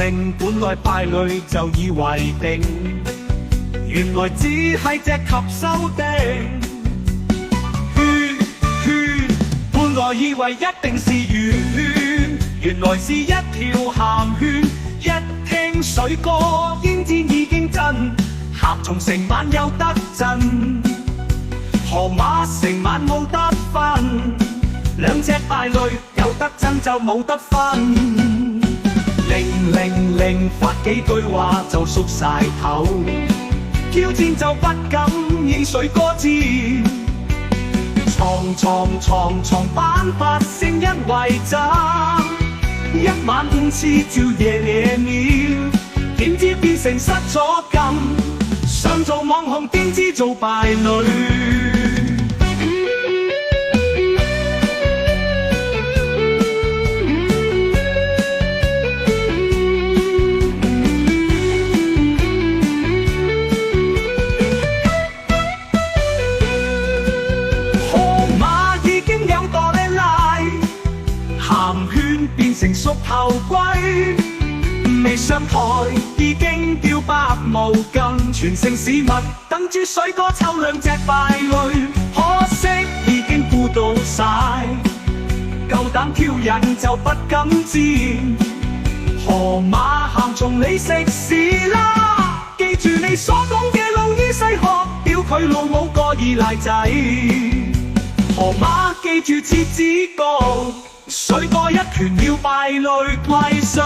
定，本來敗類就以為定，原來只係隻吸收的圈，本來以為一定是圓圈，原來是一條鹹圈。一聽水歌，應知已經真，甲蟲成晚有得震，河馬成晚冇得分，兩隻敗類有得震就冇得分。零發幾句話就縮晒頭，挑戰就不敢以水歌戰，床板發聲音為真，一晚5次照夜了，點知變成失咗禁，想做網紅點知做敗類。變成縮後龜，未上台已經掉百無禁，全城市民等住水歌抽兩隻敗類，可惜已經估到晒，夠膽挑釁就不敢戰，河馬鹹蟲你食屎啦！記住你所講嘅老於西學，屌佢老母個二奶仔，河馬記住切子歌。水歌一拳要敗類歸西。